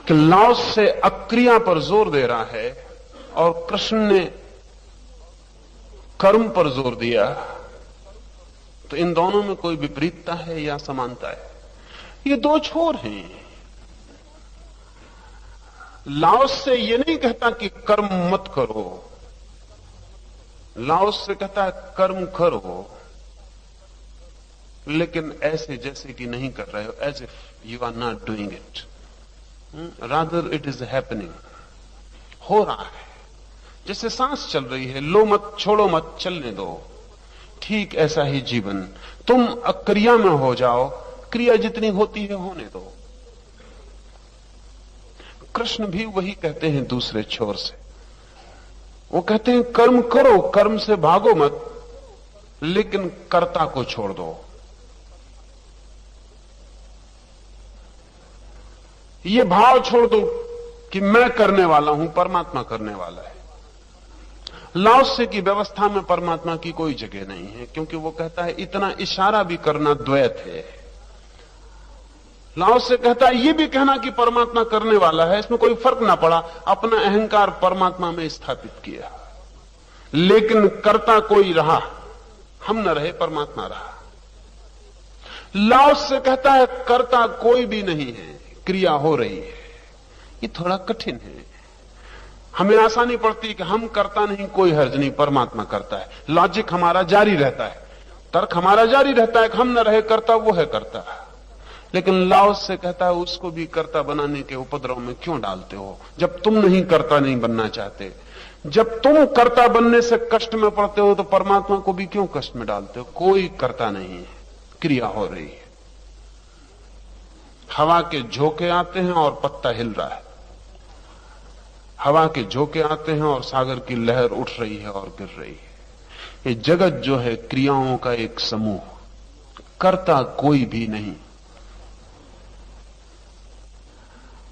कि लाओस से अक्रिया पर जोर दे रहा है और कृष्ण ने कर्म पर जोर दिया, तो इन दोनों में कोई विपरीतता है या समानता है? ये दो छोर हैं। लाओस से ये नहीं कहता कि कर्म मत करो, लाओस से कहता है कर्म करो, लेकिन ऐसे जैसे कि नहीं कर रहे हो, as if you are not doing it, rather it is happening, हो रहा है। जैसे सांस चल रही है, लो मत, छोड़ो मत, चलने दो। ठीक ऐसा ही जीवन, तुम अक्रिया में हो जाओ, क्रिया जितनी होती है होने दो। कृष्ण भी वही कहते हैं दूसरे छोर से। वो कहते हैं कर्म करो, कर्म से भागो मत, लेकिन कर्ता को छोड़ दो। ये भाव छोड़ दो कि मैं करने वाला हूं, परमात्मा करने वाला है। लाओसे की व्यवस्था में परमात्मा की कोई जगह नहीं है, क्योंकि वो कहता है इतना इशारा भी करना द्वैत है। लाओसे कहता है ये भी कहना कि परमात्मा करने वाला है, इसमें कोई फर्क ना पड़ा। अपना अहंकार परमात्मा में स्थापित किया, लेकिन कर्ता कोई रहा, हम न रहे, परमात्मा रहा। लाओसे कहता है कर्ता कोई भी नहीं है, क्रिया हो रही है। ये थोड़ा कठिन है, हमें आसानी पड़ती कि हम करता नहीं, कोई हर्ज नहीं, परमात्मा करता है। लॉजिक हमारा जारी रहता है, तर्क हमारा जारी रहता है कि हम न रहे करता, वो है करता। लेकिन लाओस से कहता है उसको भी कर्ता बनाने के उपद्रव में क्यों डालते हो, जब तुम नहीं कर्ता नहीं बनना चाहते। जब तुम कर्ता बनने से कष्ट में पड़ते हो, तो परमात्मा को भी क्यों कष्ट में डालते हो? कोई कर्ता नहीं है, क्रिया हो रही है। हवा के झोंके आते हैं और पत्ता हिल रहा है, हवा के झोंके आते हैं और सागर की लहर उठ रही है और गिर रही है। ये जगत जो है क्रियाओं का एक समूह, कर्ता कोई भी नहीं।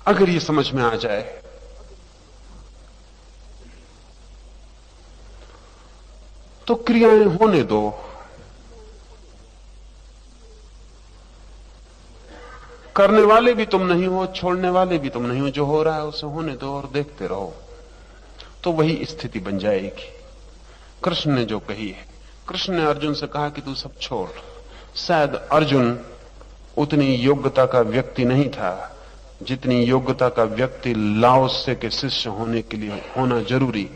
अगर ये समझ में आ जाए तो क्रियाएं होने दो। करने वाले भी तुम नहीं हो, छोड़ने वाले भी तुम नहीं हो, जो हो रहा है उसे होने दो और देखते रहो, तो वही स्थिति बन जाएगी। कृष्ण ने जो कही है, कृष्ण ने अर्जुन से कहा कि तू सब छोड़। शायद अर्जुन उतनी योग्यता का व्यक्ति नहीं था जितनी योग्यता का व्यक्ति लाओसे के शिष्य होने के लिए होना जरूरी।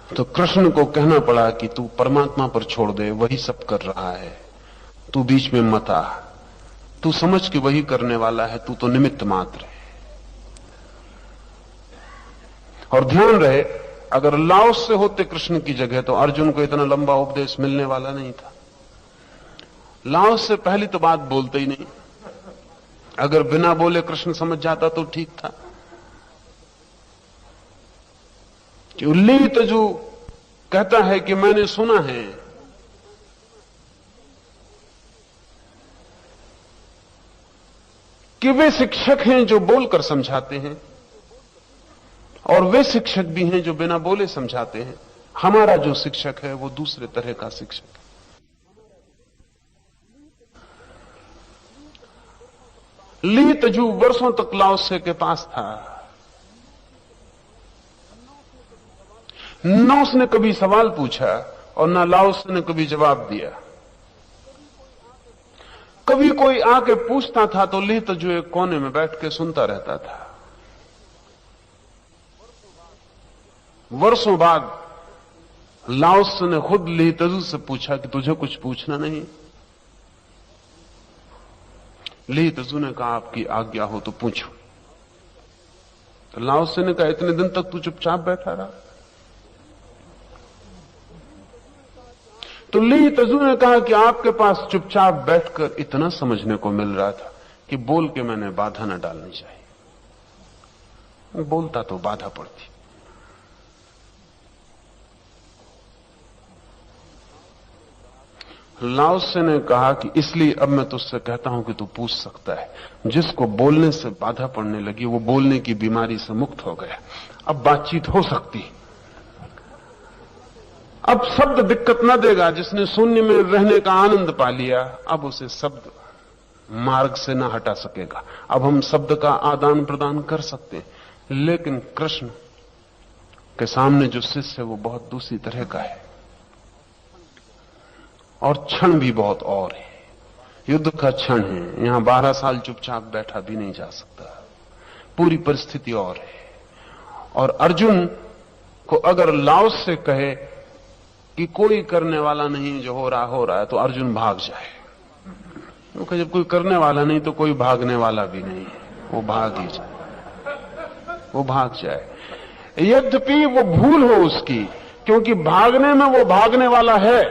तो कृष्ण को कहना पड़ा कि तू परमात्मा पर छोड़ दे, वही सब कर रहा है, तू बीच में मत आ, तू समझ कि वही करने वाला है, तू तो निमित्त मात्र है। और ध्यान रहे, अगर लाओस से होते कृष्ण की जगह तो अर्जुन को इतना लंबा उपदेश मिलने वाला नहीं था। लाओस से पहली तो बात बोलते ही नहीं, अगर बिना बोले कृष्ण समझ जाता तो ठीक था। ली तजु कहता है कि मैंने सुना है कि वे शिक्षक हैं जो बोलकर समझाते हैं, और वे शिक्षक भी हैं जो बिना बोले समझाते हैं। हमारा जो शिक्षक है वो दूसरे तरह का शिक्षक है। ली तजु वर्षों तक लाओसे के पास था, न उसने कभी सवाल पूछा और न लाओसे ने कभी जवाब दिया। कभी कोई आके पूछता था तो ली तजु एक कोने में बैठ के सुनता रहता था। वर्षों बाद लाओसे ने खुद ली तजु से पूछा कि तुझे कुछ पूछना नहीं? ली तजु ने कहा आपकी आज्ञा हो तो पूछो। तो लाओसे ने कहा इतने दिन तक तू चुपचाप बैठा रहा? तो ली तजु ने कहा कि आपके पास चुपचाप बैठकर इतना समझने को मिल रहा था कि बोल के मैंने बाधा न डालनी चाहिए, बोलता तो बाधा पड़ती। लाओसे ने कहा कि इसलिए अब मैं तुझसे कहता हूं कि तू पूछ सकता है। जिसको बोलने से बाधा पड़ने लगी वो बोलने की बीमारी से मुक्त हो गया, अब बातचीत हो सकती। अब शब्द दिक्कत न देगा। जिसने शून्य में रहने का आनंद पा लिया, अब उसे शब्द मार्ग से न हटा सकेगा। अब हम शब्द का आदान प्रदान कर सकते हैं, लेकिन कृष्ण के सामने जो शिष्य है वो बहुत दूसरी तरह का है, और क्षण भी बहुत और है। युद्ध का क्षण है, यहां 12 साल चुपचाप बैठा भी नहीं जा सकता, पूरी परिस्थिति और है। और अर्जुन को अगर लाओस से कहे कि कोई करने वाला नहीं, जो हो रहा है, तो अर्जुन भाग जाए। क्योंकि जब कोई करने वाला नहीं तो कोई भागने वाला भी नहीं है, वो भाग ही जाए, वो भाग जाए। यद्यपि वो भूल हो उसकी, क्योंकि भागने में वो भागने वाला है,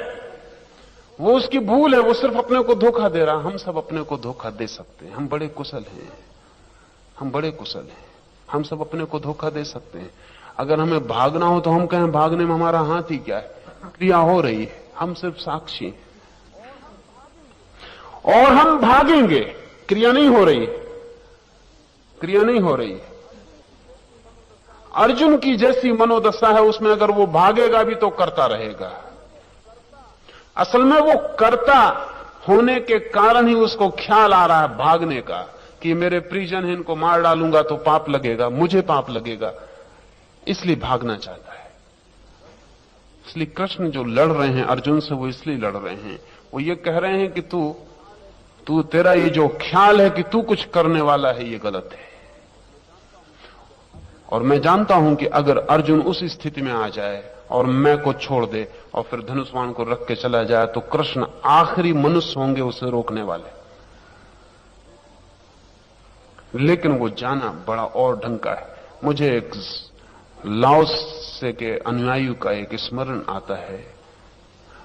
वो उसकी भूल है, वो सिर्फ अपने को धोखा दे रहा। हम सब अपने को धोखा दे सकते हैं, हम बड़े कुशल हैं, हम बड़े कुशल हैं, हम सब अपने को धोखा दे सकते हैं। अगर हमें भागना हो तो हम कहें भागने में हमारा हाथ ही क्या है, क्रिया हो रही है, हम सिर्फ साक्षी हैं। और हम भागेंगे, क्रिया नहीं हो रही, क्रिया नहीं हो रही। अर्जुन की जैसी मनोदशा है उसमें, अगर वो भागेगा भी तो करता रहेगा। असल में वो करता होने के कारण ही उसको ख्याल आ रहा है भागने का, कि मेरे परिजन हैं, इनको मार डालूंगा तो पाप लगेगा, मुझे पाप लगेगा, इसलिए भागना चाहता है। इसलिए कृष्ण जो लड़ रहे हैं अर्जुन से, वो इसलिए लड़ रहे हैं, वो ये कह रहे हैं कि तू तेरा ये जो ख्याल है कि तू कुछ करने वाला है, ये गलत है। और मैं जानता हूं कि अगर अर्जुन उस स्थिति में आ जाए और मैं को छोड़ दे और फिर धनुष्वाण को रख के चला जाए, तो कृष्ण आखिरी मनुष्य होंगे उसे रोकने वाले। लेकिन वो जाना बड़ा और ढंग का है। मुझे एक लाओस से के अनुयायी का एक स्मरण आता है।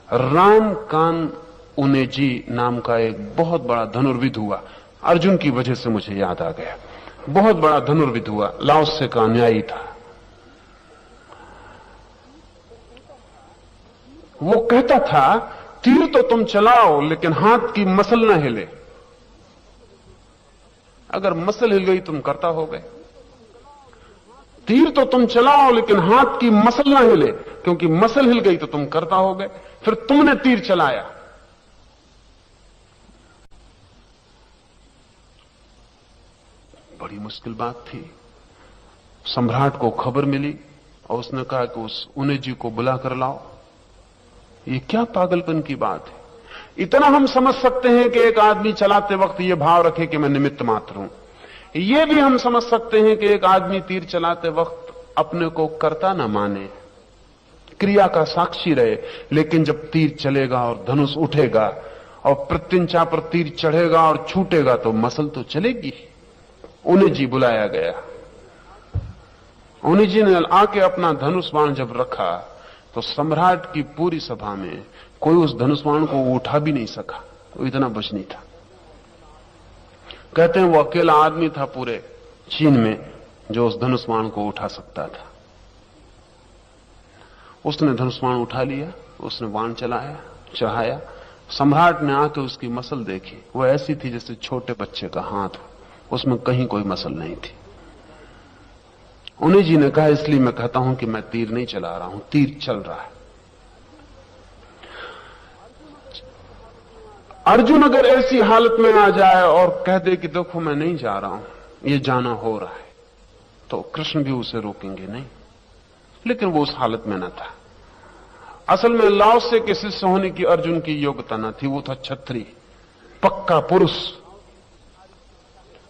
राम कान उनेजी नाम का एक बहुत बड़ा धनुर्विद हुआ, अर्जुन की वजह से मुझे याद आ गया। बहुत बड़ा धनुर्विद हुआ, लाओस से का अनुयायी था। वो कहता था, तीर तो तुम चलाओ लेकिन हाथ की मसल ना हिले। अगर मसल हिल गई तुम करता हो गए। तीर तो तुम चलाओ लेकिन हाथ की मसल ना हिले, क्योंकि मसल हिल गई तो तुम करता हो गए। फिर तुमने तीर चलाया, बड़ी मुश्किल बात थी। सम्राट को खबर मिली और उसने कहा कि उस उन्हें जी को बुला कर लाओ। ये क्या पागलपन की बात है। इतना हम समझ सकते हैं कि एक आदमी चलाते वक्त ये भाव रखे कि मैं निमित्त मात्र हूं। ये भी हम समझ सकते हैं कि एक आदमी तीर चलाते वक्त अपने को कर्ता न माने, क्रिया का साक्षी रहे। लेकिन जब तीर चलेगा और धनुष उठेगा और प्रत्यंचा पर तीर चढ़ेगा और छूटेगा तो मसल तो चलेगी। उन्हें जी बुलाया गया। उन्हें जी ने आके अपना धनुष बाण जब रखा तो सम्राट की पूरी सभा में कोई उस धनुष बाण को उठा भी नहीं सका, वो इतना बचनी था। कहते हैं वो अकेला आदमी था पूरे चीन में जो उस धनुष बाण को उठा सकता था। उसने धनुष बाण उठा लिया, उसने बाण चलाया, चढ़ाया। सम्राट ने आके उसकी मसल देखी, वो ऐसी थी जैसे छोटे बच्चे का हाथ हो, उसमें कहीं कोई मसल नहीं थी। उन्हीं जी ने कहा, इसलिए मैं कहता हूं कि मैं तीर नहीं चला रहा हूं, तीर चल रहा है। अर्जुन अगर ऐसी हालत में आ जाए और कह दे कि देखो मैं नहीं जा रहा हूं, ये जाना हो रहा है, तो कृष्ण भी उसे रोकेंगे नहीं। लेकिन वो उस हालत में न था। असल में लाओसे के शिष्य होने की अर्जुन की योग्यता न थी, वो था क्षत्रिय, पक्का पुरुष।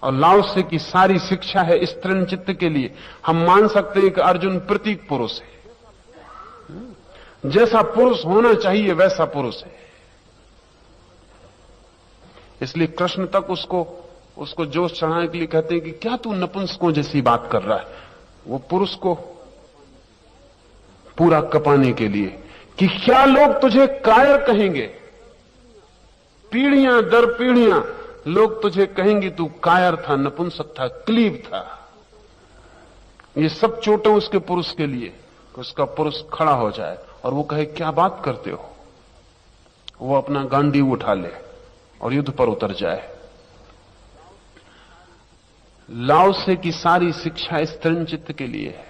और लाओसे की सारी शिक्षा है स्त्रीण चित्त के लिए। हम मान सकते हैं कि अर्जुन प्रतीक पुरुष है, जैसा पुरुष होना चाहिए वैसा पुरुष है। इसलिए कृष्ण तक उसको जोश चढ़ाने के लिए कहते हैं कि क्या तू नपुंसकों जैसी बात कर रहा है। वो पुरुष को पूरा कपाने के लिए कि क्या लोग तुझे कायर कहेंगे, पीढ़ियां दर पीढ़ियां लोग तुझे कहेंगे तू कायर था, नपुंसक था, क्लीब था। ये सब चोटें उसके पुरुष के लिए कि उसका पुरुष खड़ा हो जाए और वो कहे क्या बात करते हो। वो अपना गांडीव उठा ले और युद्ध पर उतर जाए। लाओसे की सारी शिक्षा स्त्रीण चित्त के लिए है।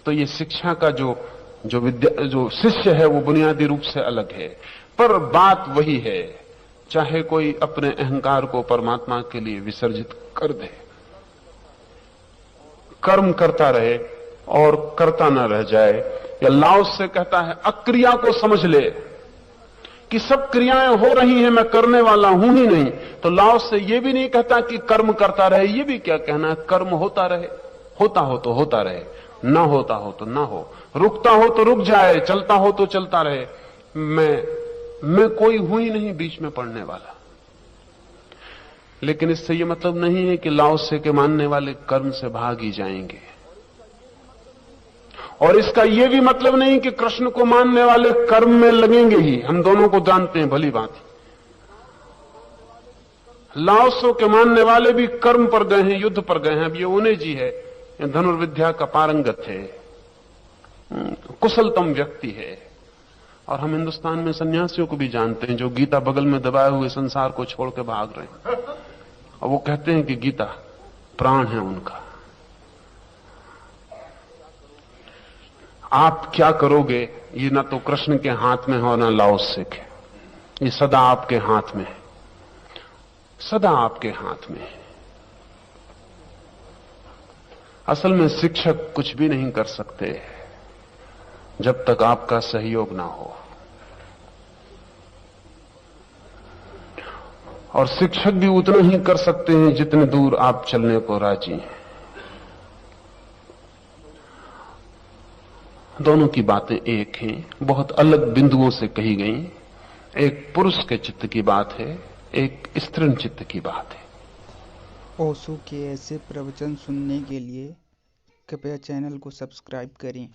तो ये शिक्षा का जो जो शिष्य है वो बुनियादी रूप से अलग है, पर बात वही है। चाहे कोई अपने अहंकार को परमात्मा के लिए विसर्जित कर दे, कर्म करता रहे और करता न रह जाए, या लाओस से कहता है अक्रिया को समझ ले कि सब क्रियाएं हो रही हैं, मैं करने वाला हूं ही नहीं। तो लाओस से यह भी नहीं कहता कि कर्म करता रहे, ये भी क्या कहना है, कर्म होता रहे, होता हो तो होता रहे, ना होता हो तो ना हो, रुकता हो तो रुक जाए, चलता हो तो चलता रहे। मैं कोई हूं ही नहीं बीच में पड़ने वाला। लेकिन इससे यह मतलब नहीं है कि लाओसे के मानने वाले कर्म से भाग ही जाएंगे, और इसका यह भी मतलब नहीं कि कृष्ण को मानने वाले कर्म में लगेंगे ही। हम दोनों को जानते हैं भली बात। लाओसो के मानने वाले भी कर्म पर गए हैं, युद्ध पर गए हैं। अब ये उन्हें जी है, धनुर्विद्या का पारंगत है, कुशलतम व्यक्ति है। और हम हिंदुस्तान में सन्यासियों को भी जानते हैं जो गीता बगल में दबाए हुए संसार को छोड़ के भाग रहे हैं, और वो कहते हैं कि गीता प्राण है उनका। आप क्या करोगे ये ना तो कृष्ण के हाथ में हो ना लाओसे के, ये सदा आपके हाथ में है, सदा आपके हाथ में है। असल में शिक्षक कुछ भी नहीं कर सकते जब तक आपका सहयोग ना हो, और शिक्षक भी उतना ही कर सकते हैं जितने दूर आप चलने को राजी हैं। दोनों की बातें एक हैं, बहुत अलग बिंदुओं से कही गई। एक पुरुष के चित्त की बात है, एक स्त्रीण चित्त की बात है। ओशो के ऐसे प्रवचन सुनने के लिए कृपया चैनल को सब्सक्राइब करें।